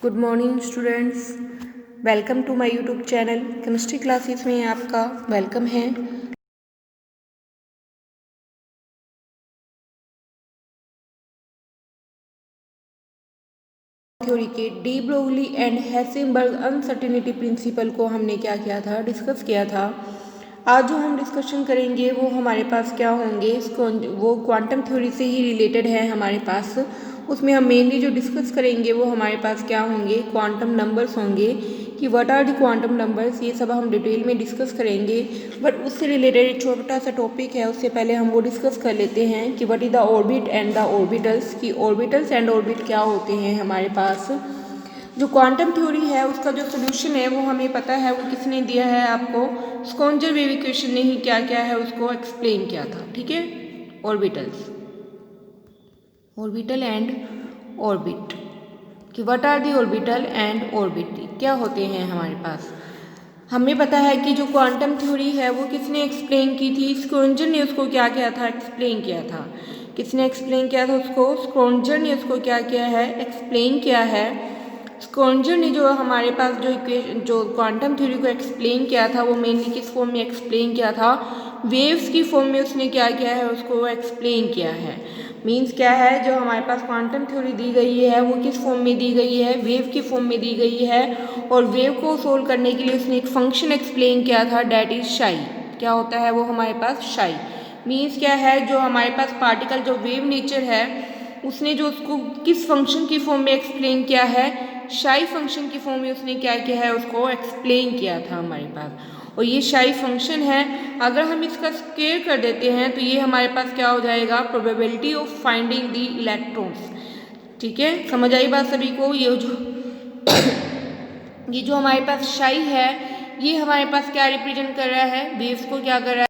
Good morning students, welcome to my YouTube channel. Chemistry classes में आपका welcome है। Theory के de Broglie and Heisenberg uncertainty principle को हमने क्या किया था, डिस्कस किया था। आज जो हम डिस्कशन करेंगे वो हमारे पास क्या होंगे, वो क्वांटम थ्योरी से ही रिलेटेड है हमारे पास। उसमें हम मेनली जो डिस्कस करेंगे वो हमारे पास क्या होंगे, क्वांटम नंबर्स होंगे कि what are the quantum numbers. ये सब हम डिटेल में डिस्कस करेंगे, बट उससे रिलेटेड एक छोटा सा टॉपिक है, उससे पहले हम वो डिस्कस कर लेते हैं कि what is the orbit and the orbitals, कि ऑर्बिटल्स एंड ऑर्बिट क्या होते हैं हमारे पास। जो क्वांटम थ्योरी है उसका जो सोल्यूशन है वो हमें पता है, वो किसने दिया है आपको, स्कॉन्जर वेव इक्वेशन ने ही क्या क्या है उसको एक्सप्लेन किया था। ठीक है, ऑर्बिटल्स, ऑर्बिटल एंड ऑर्बिट, कि what are the orbital and orbit क्या होते हैं हमारे पास। हमें पता है कि जो क्वांटम थ्योरी है वो किसने एक्सप्लेन की थी, स्क्रॉन्जर ने उसको क्या किया था, एक्सप्लेन किया था। किसने एक्सप्लेन किया था उसको, स्क्रॉन्जर ने उसको क्या किया है, एक्सप्लेन किया है। स्क्रॉन्जर ने जो हमारे पास जो इक्वेशन, जो क्वांटम थ्योरी को एक्सप्लेन किया था वो मेनली किस फॉर्म में एक्सप्लेन किया था, वेव्स की फॉर्म में उसने क्या किया है, उसको एक्सप्लेन किया है। मीन्स क्या है, जो हमारे पास क्वांटम थ्योरी दी गई है वो किस फॉर्म में दी गई है, वेव की फॉर्म में दी गई है। और वेव को सोल्व करने के लिए उसने एक फंक्शन एक्सप्लेन किया था, डैट इज शाई। क्या होता है वो हमारे पास, शाई। मीन्स क्या है, जो हमारे पास पार्टिकल जो वेव नेचर है उसने जो उसको किस फंक्शन की फॉर्म में एक्सप्लेन किया है, शाई फंक्शन की फॉर्म में उसने क्या किया है, उसको एक्सप्लेन किया था हमारे पास। और ये शाई फंक्शन है, अगर हम इसका स्क्वायर कर देते हैं तो ये हमारे पास क्या हो जाएगा, probability of finding the electrons. ठीक है, समझ आई बात सभी को। ये जो हमारे पास शाई है ये हमारे पास क्या रिप्रेजेंट कर रहा है, वेव्स को क्या कर रहा है,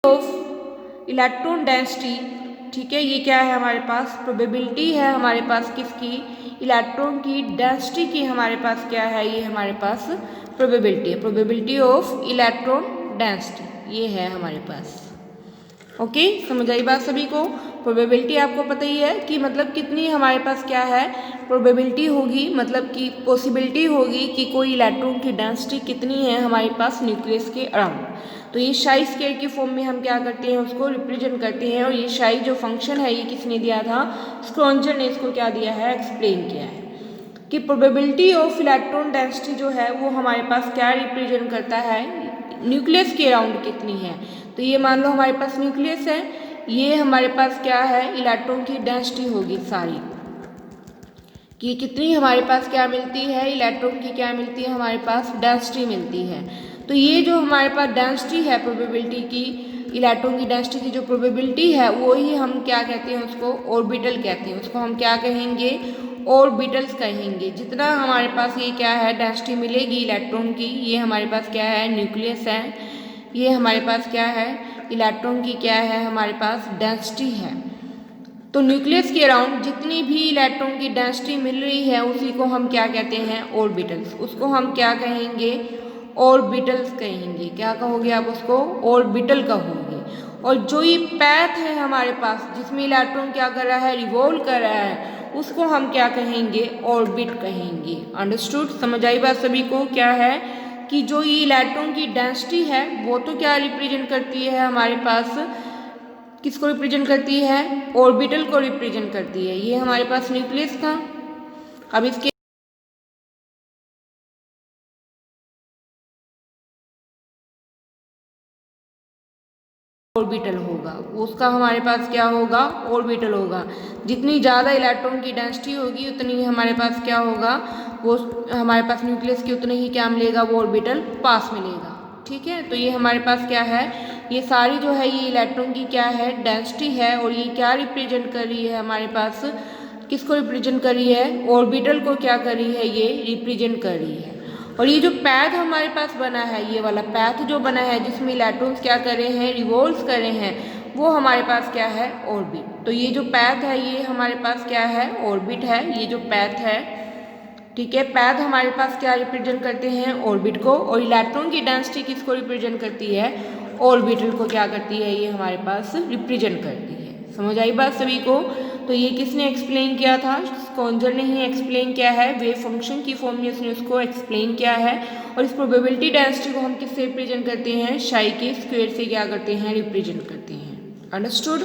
ऑफ इलेक्ट्रॉन डेंसिटी। ठीक है, ये क्या है हमारे पास, प्रोबेबिलिटी है हमारे पास किसकी, इलेक्ट्रॉन की डेंसिटी की हमारे पास क्या है, ये हमारे पास प्रोबेबिलिटी है, प्रोबेबिलिटी ऑफ इलेक्ट्रॉन डेंसिटी ये है हमारे पास। ओके, समझ आई बात सभी को। प्रोबेबिलिटी आपको पता ही है कि मतलब कितनी हमारे पास क्या है, प्रोबेबिलिटी होगी, मतलब कि पॉसिबिलिटी होगी कि कोई इलेक्ट्रॉन की डेंसिटी कितनी है हमारे पास न्यूक्लियस के अराउंड। तो ये शाई स्क्वायर की फॉर्म में हम क्या करते हैं, उसको रिप्रेजेंट करते हैं। और ये शाई जो फंक्शन है ये किसने दिया था, स्क्रॉन्जर ने इसको क्या दिया है, एक्सप्लेन किया है कि प्रोबेबिलिटी ऑफ इलेक्ट्रॉन डेंसिटी जो है वो हमारे पास क्या रिप्रेजेंट करता है, न्यूक्लियस के अराउंड कितनी है। तो ये मान लो हमारे पास न्यूक्लियस है, ये हमारे पास क्या है, इलेक्ट्रॉन की डेंसिटी होगी सारी, कि कितनी हमारे पास क्या मिलती है, इलेक्ट्रॉन की क्या मिलती है, हमारे पास डेंसिटी मिलती है। तो ये जो हमारे पास डेंसिटी है प्रोबेबिलिटी की, इलेक्ट्रॉन की डेंसिटी की जो प्रोबेबिलिटी है वो ही हम क्या कहते हैं, उसको ऑर्बिटल कहते हैं। उसको हम क्या कहेंगे, ऑर्बिटल्स कहेंगे। जितना हमारे पास ये क्या है, डेंसिटी मिलेगी इलेक्ट्रॉन की, ये हमारे पास क्या है, न्यूक्लियस है, ये हमारे पास क्या है, इलेक्ट्रॉन की क्या है, हमारे पास डेंसिटी है। तो न्यूक्लियस के अराउंड जितनी भी इलेक्ट्रॉन की डेंसिटी मिल रही है उसी को हम क्या कहते हैं, ऑर्बिटल्स। उसको हम क्या कहेंगे, ऑर्बिटल्स कहेंगे। क्या कहोगे आप उसको, ऑर्बिटल कहोगे। और जो ये पैथ है हमारे पास जिसमें इलेक्ट्रॉन क्या कर रहा है, रिवॉल्व कर रहा है, उसको हम क्या कहेंगे, ऑर्बिट कहेंगे। अंडरस्टूड, समझ आई बात सभी को। क्या है कि जो ये इलेक्ट्रॉन की डेंसिटी है वो तो क्या रिप्रेजेंट करती है हमारे पास, किसको रिप्रेजेंट करती है, ऑर्बिटल को रिप्रेजेंट करती है। ये हमारे पास न्यूक्लियस था, अब इसके ऑर्बिटल होगा, उसका हमारे पास क्या होगा, ऑर्बिटल होगा। जितनी ज़्यादा इलेक्ट्रॉन की डेंसिटी होगी उतनी ही हमारे पास क्या होगा, वो हमारे पास न्यूक्लियस की उतनी ही क्या मिलेगा, वो ऑर्बिटल पास मिलेगा। ठीक है, तो ये हमारे पास क्या है, ये सारी जो है ये इलेक्ट्रॉन की क्या है, डेंसिटी है। और ये क्या रिप्रेजेंट कर रही है हमारे पास, किसको रिप्रेजेंट कर रही है, ऑर्बिटल को क्या कर रही है, ये रिप्रेजेंट कर रही है। और ये जो पैथ हमारे पास बना है, ये वाला पैथ जो बना है जिसमें इलेक्ट्रॉन्स क्या कर रहे हैं, रिवॉल्व कर रहे हैं, वो हमारे पास क्या है, ऑर्बिट। तो ये जो पैथ है ये हमारे पास क्या है, ऑर्बिट है, ये जो पैथ है। ठीक है, पैथ हमारे पास क्या रिप्रेजेंट करते हैं, ऑर्बिट को। और इलेक्ट्रॉन की डेंसिटी किसको रिप्रेजेंट करती है, ऑर्बिटल को क्या करती है, ये हमारे पास रिप्रेजेंट करती है। समझ आई बात सभी को? तो ये किसने एक्सप्लेन किया था? स्कॉन्जर ने ही एक्सप्लेन किया है, वेव फंक्शन की फॉर्म में उसने उसको एक्सप्लेन किया है। और इस प्रोबेबिलिटी डेंसिटी को हम किससे रिप्रेजेंट करते हैं? शाई के स्क्वायर से क्या करते हैं? रिप्रेजेंट करते हैं। अंडरस्टूड?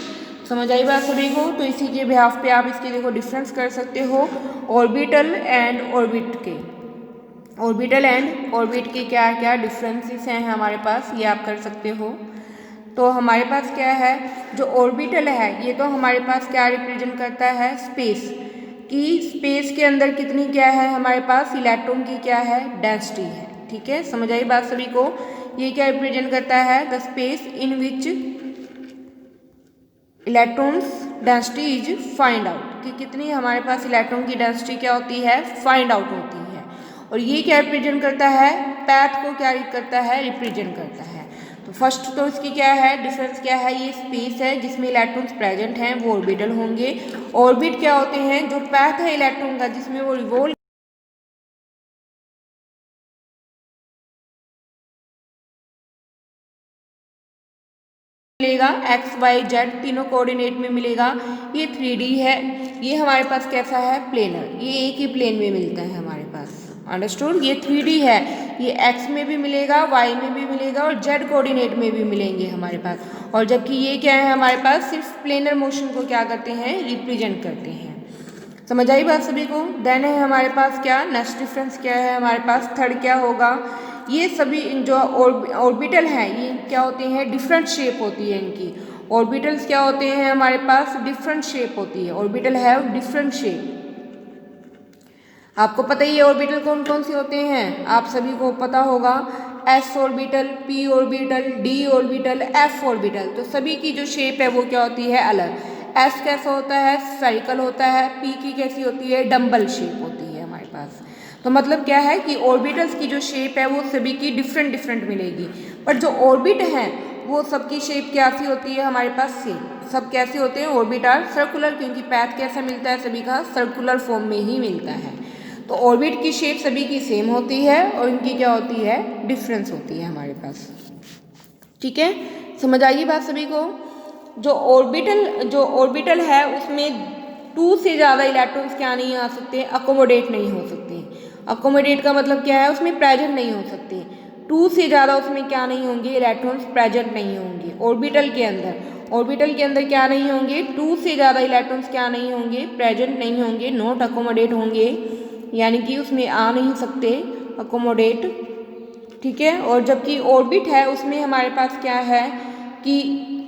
समझ आई बात सभी को? तो इसी के बिहाफ पे आप इसके देखो डिफरेंस कर सकते हो ऑर्बिटल एंड ऑर्बिट के। ऑर्बिटल एंड ऑर्बिट के क्या क्या डिफरेंसेस हैं हमारे पास, ये आप कर सकते हो। तो हमारे पास क्या है, जो ऑर्बिटल है ये तो हमारे पास क्या रिप्रेजेंट करता है? स्पेस की, स्पेस के अंदर कितनी क्या है हमारे पास? इलेक्ट्रॉन की क्या है? डेंसिटी है। ठीक है, समझ आई बात सभी को? ये क्या रिप्रेजेंट करता है? The space in which electrons density is find out, कि कितनी हमारे पास इलेक्ट्रॉन की डेंसिटी क्या होती है? फाइंड आउट होती है। और ये क्या रिप्रेजेंट करता है? पैथ को क्या करता है? रिप्रेजेंट करता है। तो फर्स्ट तो इसकी क्या है डिफरेंस, क्या है? ये स्पेस है जिसमें इलेक्ट्रॉन्स प्रेजेंट हैं वो ऑर्बिटल होंगे। ऑर्बिट क्या होते हैं? जो पैथ है इलेक्ट्रॉन का जिसमें वो रिवॉल्व मिलेगा, एक्स वाई जेड तीनों कोऑर्डिनेट में मिलेगा। ये 3D है, ये हमारे पास कैसा है? प्लेनर, ये एक ही प्लेन में मिलता है हमारे पास। अंडरस्टूड? ये 3D है, ये एक्स में भी मिलेगा, वाई में भी मिलेगा और जेड कोऑर्डिनेट में भी मिलेंगे हमारे पास। और जबकि ये क्या है हमारे पास? सिर्फ प्लेनर मोशन को क्या करते हैं? रिप्रेजेंट करते हैं। समझ आई बात सभी को? देन है हमारे पास क्या नेक्स्ट डिफरेंस क्या है हमारे पास? थर्ड क्या होगा? ये सभी जो ऑर्बिटल हैं ये क्या होते हैं? डिफरेंट शेप होती है इनकी। ऑर्बिटल्स क्या होते हैं हमारे पास? डिफरेंट शेप होती है। Orbital have different shape. आपको पता ही है ऑर्बिटल कौन कौन से होते हैं, आप सभी को पता होगा। S orbital, P orbital, D orbital, F orbital. तो सभी की जो शेप है वो क्या होती है? अलग। एस कैसा होता है? स्फेरिकल होता है। पी की कैसी होती है? डम्बल शेप होती है हमारे पास। तो मतलब क्या है कि ऑर्बिटल्स की जो शेप है वो सभी की डिफरेंट डिफरेंट मिलेगी, पर जो ऑर्बिट हैं वो सबकी शेप कैसी होती है हमारे पास? सेम। सब कैसे होते हैं? ऑर्बिट आर सर्कुलर, क्योंकि पैथ कैसा मिलता है सभी का? सर्कुलर फॉर्म में ही मिलता है। तो ऑर्बिट की शेप सभी की सेम होती है और इनकी क्या होती है? डिफरेंस होती है हमारे पास। ठीक है, समझ आइए बात सभी को? जो ऑर्बिटल है उसमें 2 से ज़्यादा इलेक्ट्रॉन्स क्या नहीं आ सकते? अकोमोडेट नहीं हो सकते। अकोमोडेट का मतलब क्या है? उसमें प्रेजेंट नहीं हो सकते। 2 से ज़्यादा उसमें क्या नहीं होंगे? इलेक्ट्रॉन्स प्रेजेंट नहीं होंगे ऑर्बिटल के अंदर। ऑर्बिटल के अंदर क्या नहीं होंगे? 2 से ज़्यादा इलेक्ट्रॉन्स क्या नहीं होंगे? प्रेजेंट नहीं होंगे, नॉट अकोमोडेट होंगे, यानी कि उसमें आ नहीं सकते अकोमोडेट। ठीक है, और जबकि ऑर्बिट है उसमें हमारे पास क्या है कि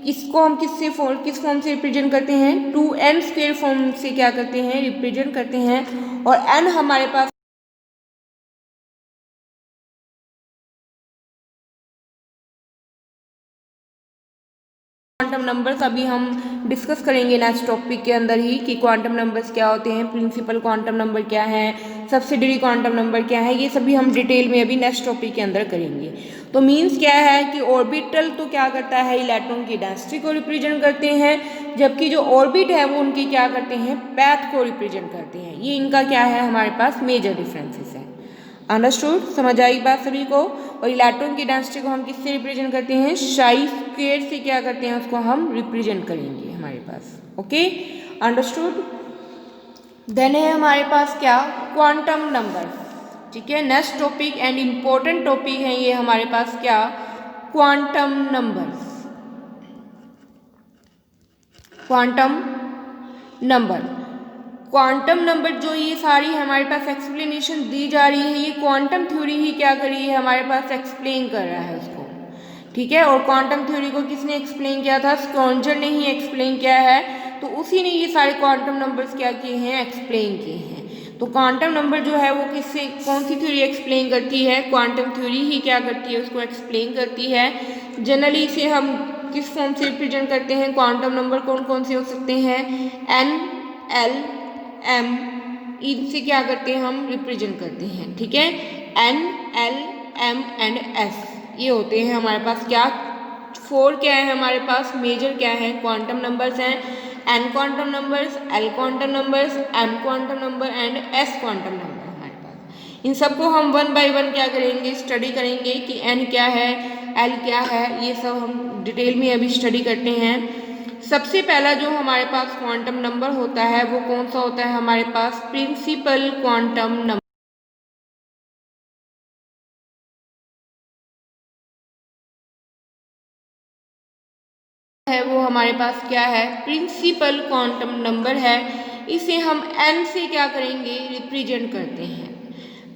इसको हम किस फॉर्म से रिप्रेजेंट करते हैं? 2n² फॉर्म से क्या करते हैं? रिप्रेजेंट करते हैं। और n हमारे पास क्वांटम नंबर्स अभी हम डिस्कस करेंगे नेक्स्ट टॉपिक के अंदर ही कि क्वांटम नंबर्स क्या होते हैं, प्रिंसिपल क्वांटम नंबर क्या है, सब्सिडियरी क्वांटम नंबर क्या है, ये सभी हम डिटेल में अभी नेक्स्ट टॉपिक के अंदर करेंगे। तो मीन्स क्या है कि ऑर्बिटल तो क्या करता है? इलेक्ट्रॉन की डेंसिटी को रिप्रेजेंट करते हैं, जबकि जो ऑर्बिट है वो उनकी क्या करते हैं? पैथ को रिप्रेजेंट करते हैं। ये इनका क्या है हमारे पास? मेजर डिफरेंसेस है। अंडरस्टूड? समझ आई बात सभी को? और इलेक्ट्रॉन की डेंसिटी को हम किससे रिप्रेजेंट करते हैं? शाई स्क्वायर से क्या करते हैं? उसको हम रिप्रेजेंट करेंगे हमारे पास। Okay, understood? देन है हमारे पास क्या? Quantum number. ठीक है, next topic and important topic है ये हमारे पास क्या? Quantum numbers. Quantum number, quantum number जो ये सारी हमारे पास एक्सप्लेनेशन दी जा रही है, ये क्वांटम थ्योरी ही क्या कर रही है? हमारे पास एक्सप्लेन कर रहा है उसको। ठीक है, और क्वांटम थ्योरी को किसने एक्सप्लेन किया था? स्क्रॉन्जर ने ही एक्सप्लेन किया है। तो उसी ने ये सारे क्वांटम नंबर्स क्या किए हैं? एक्सप्लेन किए हैं। तो क्वांटम नंबर जो है वो किससे, कौन सी थ्योरी एक्सप्लेन करती है? क्वांटम थ्योरी ही क्या करती है? उसको एक्सप्लेन करती है। जनरली इसे हम किस फॉर्म से रिप्रेजेंट करते हैं? क्वांटम नंबर कौन कौन से हो सकते हैं? n, l, m, इनसे क्या करते हैं? हम रिप्रेजेंट करते हैं। ठीक है, n, l, m and s ये होते हैं हमारे पास क्या? 4 क्या है हमारे पास? मेजर क्या है? क्वांटम नंबर्स हैं। n quantum numbers, l quantum numbers, m quantum number and s quantum number हमारे पास। इन सबको हम 1 बाय 1 क्या करेंगे? स्टडी करेंगे कि n क्या है, एल क्या है, ये सब हम डिटेल में अभी स्टडी करते हैं। सबसे पहला जो हमारे पास क्वांटम नंबर होता है वो कौन सा होता है हमारे पास, प्रिंसिपल क्वांटम नंबर है, वो हमारे पास क्या है, प्रिंसिपल क्वांटम नंबर है। इसे हम एन से क्या करेंगे, रिप्रेजेंट करते हैं।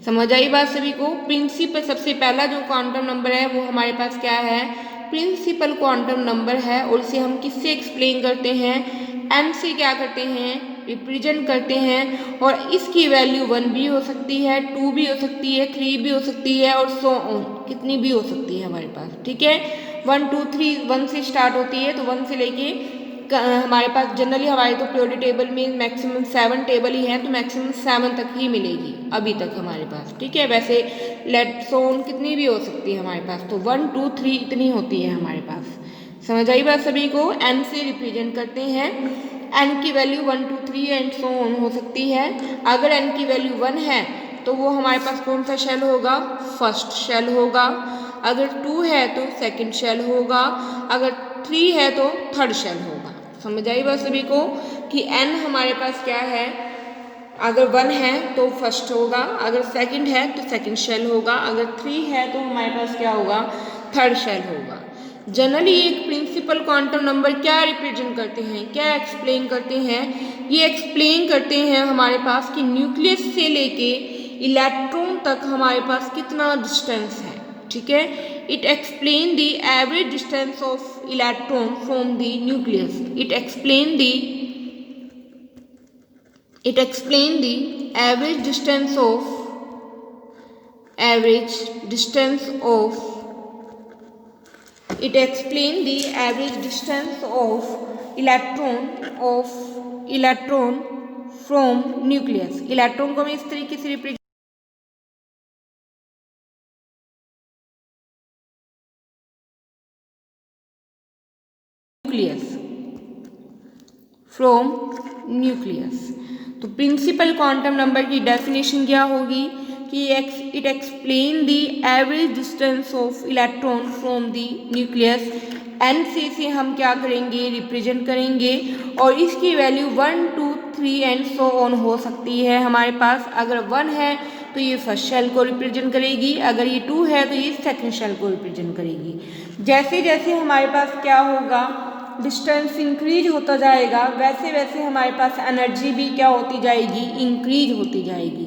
समझ आई बात सभी को। प्रिंसिपल सबसे पहला जो क्वांटम नंबर है वो हमारे पास क्या है, प्रिंसिपल क्वांटम नंबर है, और इसे हम किससे एक्सप्लेन करते हैं, एन से क्या करते हैं, रिप्रेजेंट करते हैं। और इसकी वैल्यू 1 भी हो सकती है, 2 भी हो सकती है, 3 भी हो सकती है, और सो ऑन, कितनी भी हो सकती है हमारे पास। ठीक है, 1 2 3 1 से स्टार्ट होती है, तो 1 से लेके हमारे पास जनरली हमारे तो प्योरिटी टेबल में मैक्सिमम 7 टेबल ही हैं, तो मैक्सिमम 7 तक ही मिलेगी अभी तक हमारे पास। ठीक है, वैसे लेट सोन कितनी भी हो सकती है हमारे पास, तो 1 2 3 इतनी होती है हमारे पास। समझ आई बात सभी को। एन से रिप्रेजेंट करते हैं, एन की वैल्यू 1 2 3 एंड सो ऑन हो सकती है। अगर एन की वैल्यू 1 है तो वो हमारे पास कौन सा शेल होगा, फर्स्ट शेल होगा। अगर 2 है तो सेकंड शेल होगा। अगर 3 है तो थर्ड शेल होगा। समझ आई बात सभी को कि एन हमारे पास क्या है, अगर 1 है तो फर्स्ट होगा, अगर सेकंड है तो सेकंड शेल होगा, अगर 3 है तो हमारे पास क्या होगा, थर्ड शेल होगा। जनरली एक प्रिंसिपल क्वांटम नंबर क्या रिप्रेजेंट करते हैं, क्या एक्सप्लेन करते हैं, ये एक्सप्लेन करते हैं हमारे पास कि न्यूक्लियस से लेके इलेक्ट्रॉन तक हमारे पास कितना डिस्टेंस है। ठीक है, it explain the average distance of electron from the nucleus. It explain the average distance of it explain the average distance of electron from nucleus। Electron को हम इस तरीके से रिप्रेजेंट न्यूक्लियस। तो प्रिंसिपल क्वांटम नंबर की definition क्या होगी कि it explain the average distance of electron from the nucleus. N से हम क्या करेंगे, रिप्रेजेंट करेंगे, और इसकी वैल्यू 1 2 3 एंड सो ऑन हो सकती है हमारे पास। अगर 1 है तो ये फर्स्ट शेल को रिप्रेजेंट करेगी, अगर ये 2 है तो ये सेकंड शेल को रिप्रेजेंट करेगी। जैसे जैसे हमारे पास क्या होगा, डिस्टेंस इंक्रीज होता जाएगा, वैसे वैसे हमारे पास एनर्जी भी क्या होती जाएगी, इंक्रीज होती जाएगी।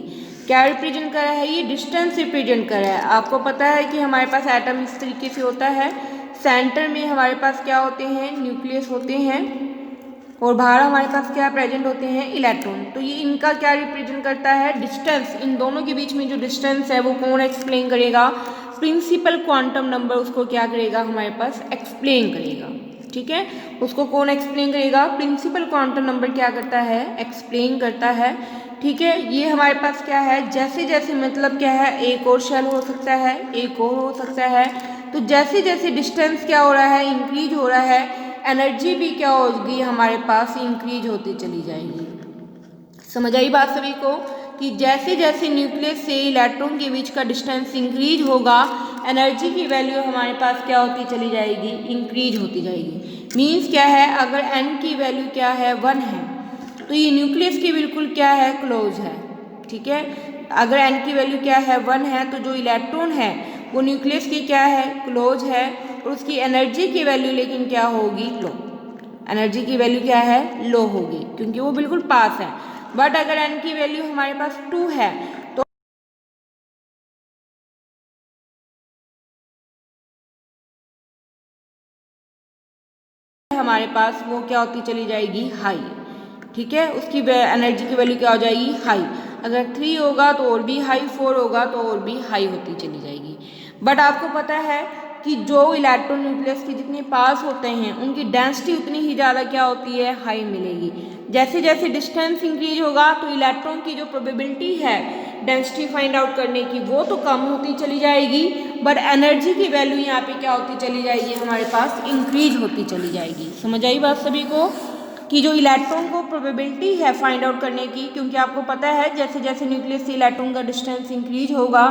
क्या रिप्रेजेंट कर रहा है, ये डिस्टेंस रिप्रेजेंट कर रहा है। आपको पता है कि हमारे पास एटम इस तरीके से होता है, सेंटर में हमारे पास क्या होते हैं, न्यूक्लियस होते हैं, और बाहर हमारे पास क्या प्रेजेंट होते हैं, इलेक्ट्रॉन। तो ये इनका क्या रिप्रेजेंट करता है, डिस्टेंस। इन दोनों के बीच में जो डिस्टेंस है वो कौन एक्सप्लेन करेगा, प्रिंसिपल क्वांटम नंबर उसको क्या करेगा, हमारे पास एक्सप्लेन करेगा। ठीक है, उसको कौन एक्सप्लेन करेगा, प्रिंसिपल क्वांटम नंबर क्या करता है, एक्सप्लेन करता है। ठीक है, ये हमारे पास क्या है, जैसे जैसे मतलब क्या है, एक और शेल हो सकता है, एक और हो सकता है। तो जैसे जैसे डिस्टेंस क्या हो रहा है, इंक्रीज हो रहा है, एनर्जी भी क्या होगी हमारे पास, इंक्रीज होती चली जाएगी। समझ आई बात सभी को कि जैसे जैसे न्यूक्लियस से इलेक्ट्रॉन के बीच का डिस्टेंस इंक्रीज होगा, एनर्जी की वैल्यू हमारे पास क्या होती चली जाएगी, इंक्रीज होती जाएगी। मीन्स क्या है, अगर n की वैल्यू क्या है, 1 है, तो ये न्यूक्लियस के बिल्कुल क्या है, क्लोज है। ठीक है, अगर n की वैल्यू क्या है, 1 है, तो जो इलेक्ट्रॉन है वो न्यूक्लियस की क्या है, क्लोज है, और उसकी एनर्जी की वैल्यू लेकिन क्या होगी, लो। एनर्जी की वैल्यू क्या है, लो होगी, क्योंकि वो बिल्कुल पास है। बट अगर n की वैल्यू हमारे पास 2 है तो हमारे पास वो क्या होती चली जाएगी, हाई। ठीक है, उसकी एनर्जी की वैल्यू क्या हो जाएगी, हाई। अगर 3 होगा तो और भी हाई, 4 होगा तो और भी हाई होती चली जाएगी। बट आपको पता है कि जो इलेक्ट्रॉन न्यूक्लियस के जितने पास होते हैं उनकी डेंसिटी उतनी ही ज़्यादा क्या होती है, हाई मिलेगी। जैसे जैसे डिस्टेंस इंक्रीज होगा तो इलेक्ट्रॉन की जो प्रोबेबिलिटी है डेंसिटी फाइंड आउट करने की वो तो कम होती चली जाएगी, बट एनर्जी की वैल्यू यहाँ पे क्या होती चली जाएगी, हमारे पास इंक्रीज होती चली जाएगी। समझ आई बात सभी को। कि जो इलेक्ट्रॉन को प्रोबेबिलिटी है फाइंड आउट करने की, क्योंकि आपको पता है जैसे जैसे न्यूक्लियस से इलेक्ट्रॉन का डिस्टेंस इंक्रीज होगा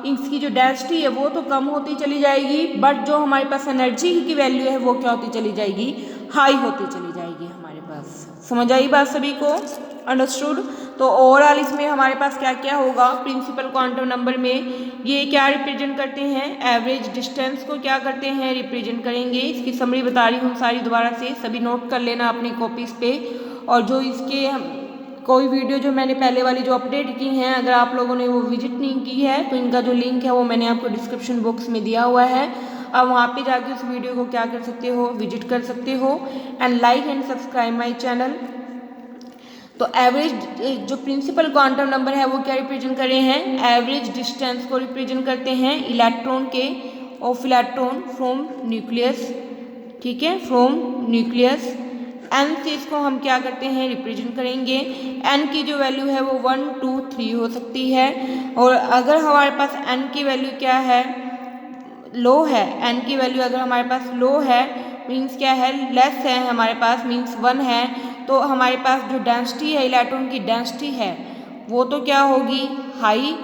इसकी जो डेंसिटी है वो तो कम होती चली जाएगी, बट जो हमारे पास एनर्जी की वैल्यू है वो क्या होती चली जाएगी, हाई होती चली जाएगी हमारे पास। समझ आई बात सभी को, अंडरस्टूड। तो ओवरऑल इसमें हमारे पास क्या क्या होगा, प्रिंसिपल क्वांटम नंबर में ये क्या रिप्रेजेंट करते हैं, एवरेज डिस्टेंस को क्या करते हैं, रिप्रेजेंट करेंगे। इसकी समरी बता रही हूँ सारी दोबारा से, सभी नोट कर लेना अपनी कॉपीज़ पे। और जो इसके कोई वीडियो जो मैंने पहले वाली जो अपडेट की हैं, अगर आप लोगों ने वो विजिट नहीं की है तो इनका जो लिंक है वो मैंने आपको डिस्क्रिप्शन बॉक्स में दिया हुआ है, आप वहाँ पे जाके उस वीडियो को क्या कर सकते हो, विजिट कर सकते हो। And like and subscribe my channel. तो एवरेज जो प्रिंसिपल क्वांटम नंबर है वो क्या रिप्रेजेंट कर रहे हैं, एवरेज डिस्टेंस को रिप्रेजेंट करते हैं इलेक्ट्रॉन के, ऑफ इलेक्ट्रॉन फ्रॉम न्यूक्लियस, ठीक है, फ्रॉम न्यूक्लियस। एन से इसको हम क्या करते हैं, रिप्रेजेंट करेंगे। एन की जो वैल्यू है वो 1, 2, 3 हो सकती है, और अगर हमारे पास एन की वैल्यू क्या है, लो है, एन की वैल्यू अगर हमारे पास लो है मीन्स क्या है, लेस है हमारे पास मीन्स 1 है, तो हमारे पास जो डेंसिटी है, इलेक्ट्रॉन की डेंसिटी है वो तो क्या होगी, हाई,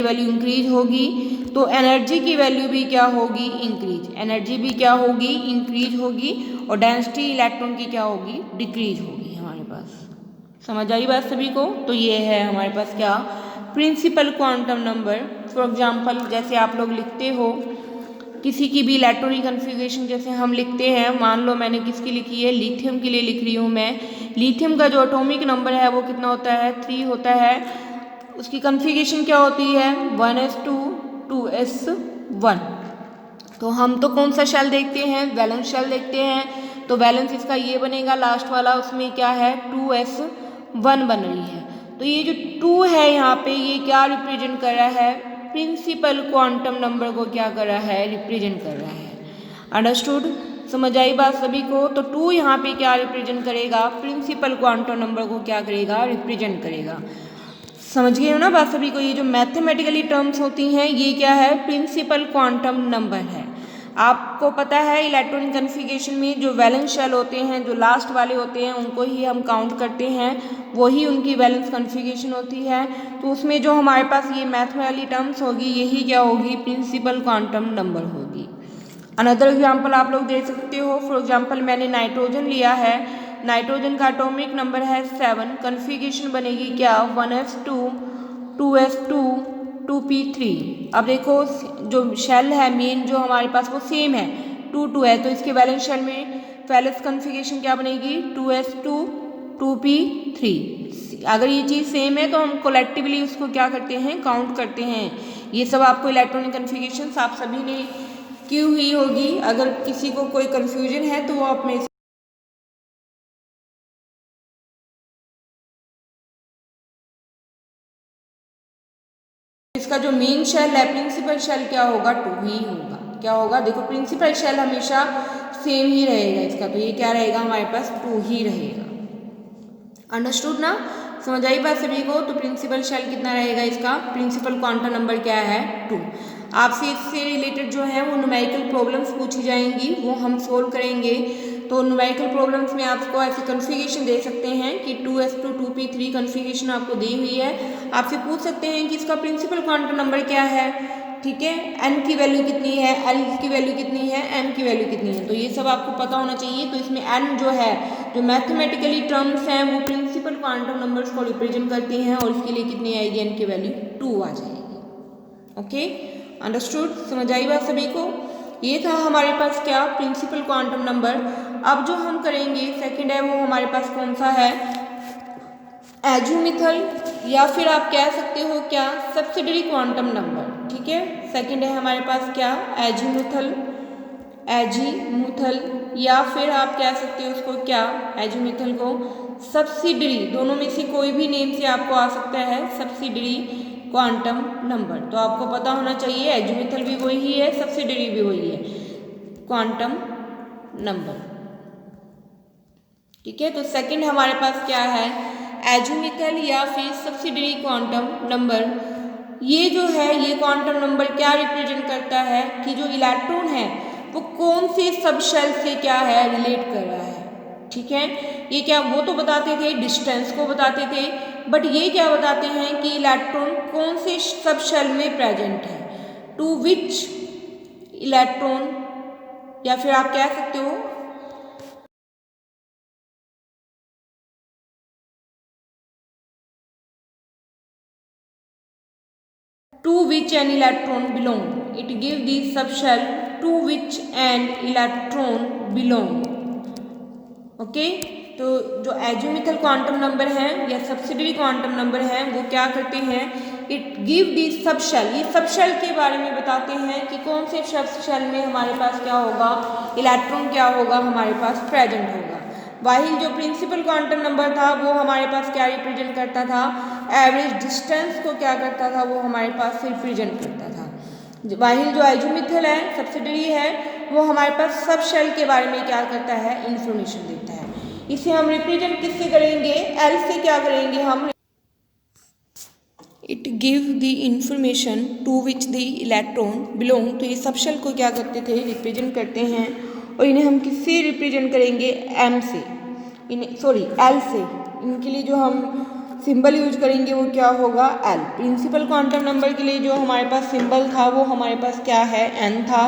वैल्यू इंक्रीज होगी, तो एनर्जी की वैल्यू भी क्या होगी, इंक्रीज, एनर्जी भी क्या होगी, इंक्रीज होगी, और डेंसिटी इलेक्ट्रॉन की क्या होगी, डिक्रीज होगी हमारे पास। समझ आई बात सभी को। तो ये है हमारे पास क्या, principal quantum number. For example जैसे आप लोग लिखते हो किसी की भी इलेक्ट्रॉनिक कन्फिग्रेशन, जैसे हम लिखते हैं, मान लो मैंने किसकी लिखी है, लिथियम के लिए लिख रही हूँ मैं। लिथियम का जो एटॉमिक नंबर है वो कितना होता है, 3 होता है। उसकी कन्फिग्रेशन क्या होती है, 1s2 2s1। तो हम तो कौन सा शेल देखते हैं, वैलेंस शेल देखते हैं, तो वैलेंस इसका ये बनेगा लास्ट वाला, उसमें क्या है 2s1 बन रही है। तो ये जो 2 है यहाँ पे ये क्या रिप्रेजेंट कर रहा है, प्रिंसिपल क्वांटम नंबर को क्या कर रहा है, रिप्रेजेंट कर रहा है। अंडरस्टूड, समझ आई बात सभी को। तो 2 यहाँ पे क्या रिप्रेजेंट करेगा, प्रिंसिपल क्वांटम नंबर को क्या करेगा, रिप्रेजेंट करेगा। समझ गए हो ना बात सभी को। ये जो मैथमेटिकली टर्म्स होती हैं ये क्या है, प्रिंसिपल क्वांटम नंबर है। आपको पता है इलेक्ट्रॉनिक कन्फिग्रेशन में जो वैलेंस शेल होते हैं, जो लास्ट वाले होते हैं उनको ही हम काउंट करते हैं, वही उनकी वैलेंस कन्फिग्रेशन होती है। तो उसमें जो हमारे पास ये मैथमेटिकली टर्म्स होगी यही क्या होगी, प्रिंसिपल क्वांटम नंबर होगी। अनदर एग्जाम्पल आप लोग दे सकते हो। फॉर एग्जाम्पल मैंने नाइट्रोजन लिया है, नाइट्रोजन का एटॉमिक नंबर है 7, कन्फिग्रेशन बनेगी क्या, 1s2 2s2 2p3। अब देखो जो शेल है मेन जो हमारे पास वो सेम है, 2 2 है, तो इसके वैलेंस शेल में वैलेंस कन्फिग्रेशन क्या बनेगी, 2s2 2p3। अगर ये चीज़ सेम है तो हम कोलेक्टिवली उसको क्या करते हैं, काउंट करते हैं। ये सब आपको इलेक्ट्रॉनिक कन्फिग्रेशन आप सभी ने की हुई होगी। अगर किसी को कोई कन्फ्यूजन है तो वो आप में इसका जो मेन शेल है, प्रिंसिपल शेल क्या होगा, 2 ही होगा। क्या होगा, देखो प्रिंसिपल शेल हमेशा सेम ही रहेगा इसका, तो ये क्या रहेगा हमारे पास, 2 ही रहेगा। अंडरस्टूड ना, समझ आई बात सभी को। तो प्रिंसिपल शेल कितना रहेगा इसका, प्रिंसिपल क्वांटम नंबर क्या है, 2। आपसे इससे रिलेटेड जो है वो न्यूमेरिकल प्रॉब्लम्स पूछी जाएंगी, वो हम सोल्व करेंगे। तो न्यूमेरिकल प्रॉब्लम्स में आपको ऐसी कन्फिग्रेशन दे सकते हैं कि 2s2 2p3 कन्फिग्रेशन आपको दी हुई है, आपसे पूछ सकते हैं कि इसका प्रिंसिपल क्वांटम नंबर क्या है, ठीक है, n की वैल्यू कितनी है, l की वैल्यू कितनी है, m की वैल्यू कितनी है, तो ये सब आपको पता होना चाहिए। तो इसमें n जो है, जो मैथमेटिकली टर्म्स हैं वो प्रिंसिपल क्वांटम नंबर्स को रिप्रेजेंट करती हैं, और इसके लिए कितनी आएगी, n की वैल्यू 2 आ जाएगी। ओके, अंडरस्टूड, समझ आई बात सभी को। ये था हमारे पास क्या, प्रिंसिपल क्वांटम नंबर। अब जो हम करेंगे सेकंड है वो हमारे पास कौन सा है, एजीमुथल, या फिर आप कह सकते हो क्या, सब्सिडरी क्वांटम नंबर, ठीक है। सेकंड है हमारे पास क्या, एजीमुथल, एजीमुथल, या फिर आप कह सकते हो उसको क्या, एजीमुथल को सब्सिडरी, दोनों में से कोई भी नेम से आपको आ सकता है, सब्सिडरी क्वांटम नंबर। तो आपको पता होना चाहिए एजीमुथल भी वही है, सब्सिडरी भी वही है, क्वांटम नंबर, ठीक है। तो सेकंड हमारे पास क्या है, एजीमुथल या फिर सब्सिडरी क्वांटम नंबर। ये जो है ये क्वांटम नंबर क्या रिप्रेजेंट करता है कि जो इलेक्ट्रॉन है वो कौन से सब शेल से क्या है रिलेट कर रहा है। ठीक है, ये क्या वो तो बताते थे डिस्टेंस को बताते थे, बट ये क्या बताते हैं कि इलेक्ट्रॉन कौन से सब शेल में प्रेजेंट है, टू विच इलेक्ट्रॉन, या फिर आप कह सकते हो to which an electron belong. It gives the subshell to which an electron belong. Okay, तो जो एजिमुथल क्वांटम नंबर हैं या सब्सिडरी क्वांटम नंबर हैं वो क्या करते हैं, इट गिव दी सबशेल, ये सबशेल के बारे में बताते हैं कि कौन से सबशेल में हमारे पास क्या होगा, इलेक्ट्रॉन क्या होगा हमारे पास प्रेजेंट होगा। वाहिल जो प्रिंसिपल क्वांटम नंबर था वो हमारे पास क्या रिप्रेजेंट करता था, एवरेज डिस्टेंस को क्या करता था, वो हमारे पास रिप्रेजेंट करता था। वाहिल जो एजिमुथल है सब्सिडरी है वो हमारे पास सब शेल के बारे में क्या करता है, इंफॉर्मेशन देता है। इसे हम रिप्रेजेंट किससे करेंगे, एल से क्या करेंगे हम, it give the information to which the electron belong. तो ये सब शेल को क्या करते थे, रिप्रेजेंट करते हैं, और इन्हें हम किससे रिप्रेजेंट करेंगे, एम से, इन्हें सॉरी एल से। इनके लिए जो हम सिंबल यूज करेंगे वो क्या होगा, एल। प्रिंसिपल क्वांटम नंबर के लिए जो हमारे पास सिंबल था वो हमारे पास क्या है, एन था।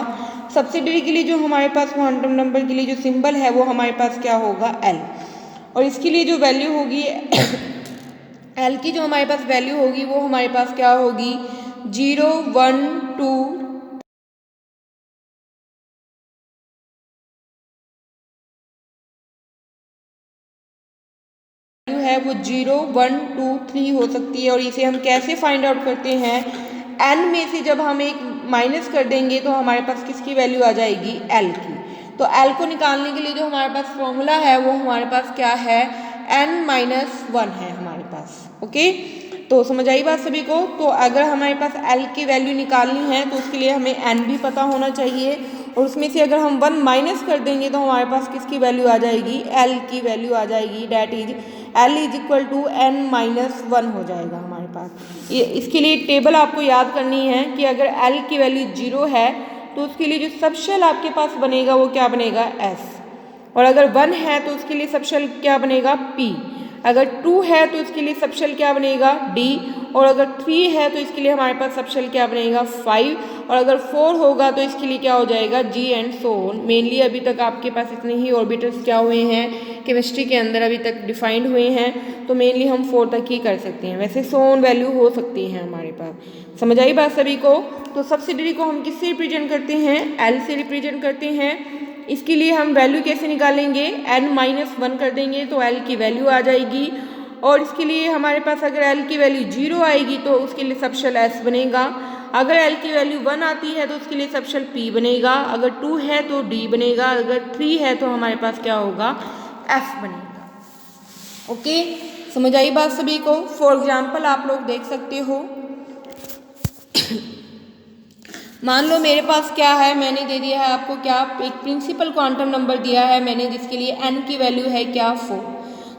सब्सिडरी के लिए जो हमारे पास क्वांटम नंबर के लिए जो सिंबल है वो हमारे पास क्या होगा, एल। और इसके लिए जो वैल्यू होगी एल की जो हमारे पास वैल्यू होगी वो हमारे पास क्या होगी, 0, 1, 2 है वो 0, 1, 2, 3 हो सकती है। और इसे हम कैसे फाइंड आउट करते हैं, n में से जब हम एक माइनस कर देंगे तो हमारे पास किसकी वैल्यू आ जाएगी, l की। तो l को निकालने के लिए जो हमारे पास फॉर्मूला है वो हमारे पास क्या है, n-1 है हमारे पास। ओके, तो समझ आई बात सभी को। तो अगर हमारे पास l की वैल्यू निकालनी है तो उसके लिए हमें n भी पता होना चाहिए, और उसमें से अगर हम 1 माइनस कर देंगे तो हमारे पास किसकी वैल्यू आ जाएगी, l की वैल्यू आ जाएगी। That is l is equal to n-1 हो जाएगा हमारे पास। ये इसके लिए टेबल आपको याद करनी है कि अगर l की वैल्यू 0 है तो उसके लिए जो सबशेल आपके पास बनेगा वो क्या बनेगा, s। और अगर 1 है तो उसके लिए सबशेल क्या बनेगा, p। अगर 2 है तो इसके लिए सबशेल क्या बनेगा, d। और अगर 3 है तो इसके लिए हमारे पास सबशेल क्या बनेगा, 5। और अगर 4 होगा तो इसके लिए क्या हो जाएगा, g and so on. Mainly अभी तक आपके पास इतने ही ऑर्बिटल्स क्या हुए हैं केमिस्ट्री के अंदर अभी तक डिफाइंड हुए हैं, तो मेनली हम 4 तक ही कर सकते हैं। वैसे सो ऑन वैल्यू हो सकती है हमारे पास। समझ आई बात सभी को। तो सब्सिडरी को हम किससे रिप्रेजेंट करते हैं, एल से रिप्रेजेंट करते हैं। इसके लिए हम वैल्यू कैसे निकालेंगे, n-1 कर देंगे तो l की वैल्यू आ जाएगी। और इसके लिए हमारे पास अगर l की वैल्यू 0 आएगी तो उसके लिए सबशेल s बनेगा। अगर l की वैल्यू 1 आती है तो उसके लिए सबशेल p बनेगा। अगर 2 है तो d बनेगा। अगर 3 है तो हमारे पास क्या होगा, f बनेगा। ओके, समझ आई बात सभी को। फॉर एग्जाम्पल आप लोग देख सकते हो, मान लो मेरे पास क्या है, मैंने दे दिया है आपको क्या, एक प्रिंसिपल क्वांटम नंबर दिया है मैंने जिसके लिए n की वैल्यू है क्या, 4।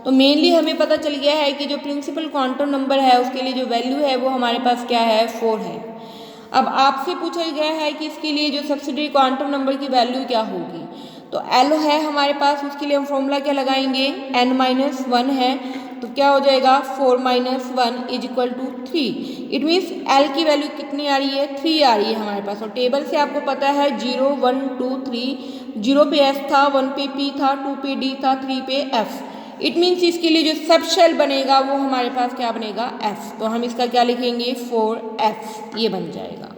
तो मेनली हमें पता चल गया है कि जो प्रिंसिपल क्वांटम नंबर है उसके लिए जो वैल्यू है वो हमारे पास क्या है, 4 है। अब आपसे पूछा गया है कि इसके लिए जो सब्सिडरी क्वांटम नंबर की वैल्यू क्या होगी, तो l है हमारे पास, उसके लिए हम फॉर्मूला क्या लगाएंगे, n-1 है, तो क्या हो जाएगा 4 - 1 is equal to 3। It means l की वैल्यू कितनी आ रही है, 3 आ रही है हमारे पास। और टेबल से आपको पता है 0, 1, 2, 3, 0 पे s था, 1 पे p था, 2 पे d था, 3 पे f। इट मीन्स इसके लिए जो सबशेल बनेगा वो हमारे पास क्या बनेगा, f। तो हम इसका क्या लिखेंगे, 4f, ये बन जाएगा।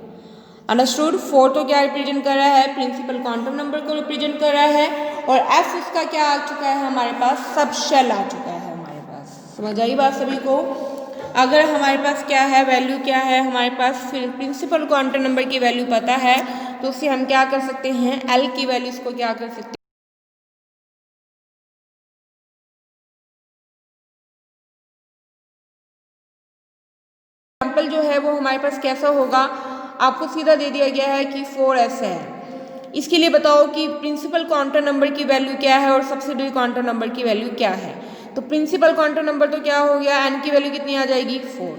अंडरस्टूड। 4 तो क्या रिप्रेजेंट कर रहा है, प्रिंसिपल क्वांटम नंबर को रिप्रेजेंट कर रहा है, और f उसका क्या आ चुका है हमारे पास, सबशेल आ चुका है हमारे पास। समझ आई बात सभी को। अगर हमारे पास क्या है, वैल्यू क्या है हमारे पास, फिर प्रिंसिपल क्वांटम नंबर की वैल्यू पता है तो उससे हम क्या कर सकते हैं, l की वैल्यूज को क्या कर सकते हैं, एग्जाम्पल जो है वो हमारे पास कैसा होगा, आपको सीधा दे दिया गया है कि 4s है। इसके लिए बताओ कि प्रिंसिपल क्वांटम नंबर की वैल्यू क्या है और सब्सिडरी क्वांटम नंबर की वैल्यू क्या है। तो प्रिंसिपल क्वांटम नंबर तो क्या हो गया, n की वैल्यू कितनी आ जाएगी, 4।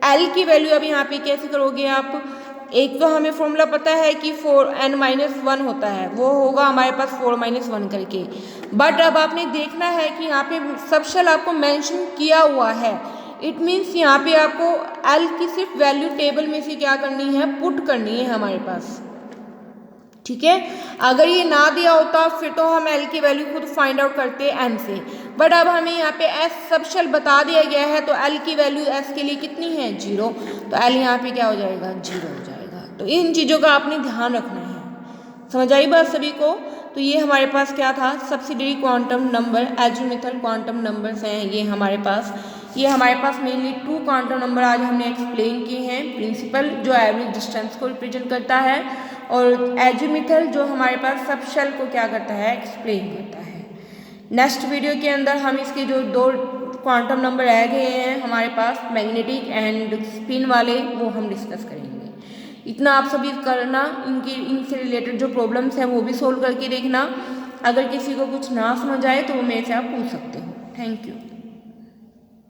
एल की वैल्यू अब यहाँ पे कैसे करोगे आप, एक तो हमें फॉर्मूला पता है कि 4n-1 होता है, वो होगा हमारे पास 4-1 करके। बट अब आपने देखना है कि यहाँ पे सब शेल आपको मेंशन किया हुआ है, इट मीन्स यहाँ पे आपको एल की सिर्फ वैल्यू टेबल में से क्या करनी है, पुट करनी है हमारे पास, ठीक है। अगर ये ना दिया होता फिर तो हम एल की वैल्यू खुद फाइंड आउट करते एन से, बट अब हमें यहाँ पे एस सब शेल बता दिया गया है, तो एल की वैल्यू एस के लिए कितनी है, 0, तो एल यहाँ पे क्या हो जाएगा, 0 हो जाएगा। तो इन चीज़ों का आपने ध्यान रखना है। समझ आई बात सभी को। तो ये हमारे पास क्या था, subsidiary quantum number, azimuthal quantum numbers हैं ये हमारे पास। ये हमारे पास मेनली 2 क्वांटम नंबर आज हमने एक्सप्लेन किए हैं। प्रिंसिपल जो एवरेज डिस्टेंस को रिप्रेजेंट करता है, और एजीमुथल जो हमारे पास सब शेल को क्या करता है, एक्सप्लेन करता है। नेक्स्ट वीडियो के अंदर हम इसके जो 2 क्वांटम नंबर रह गए हैं हमारे पास, मैग्नेटिक एंड स्पिन वाले, वो हम डिस्कस करेंगे। इतना आप सभी करना, इनसे रिलेटेड जो प्रॉब्लम्स हैं वो भी सोल्व करके देखना। अगर किसी को कुछ ना समझ आए तो वो मेरे से आप पूछ सकते हो। Thank you.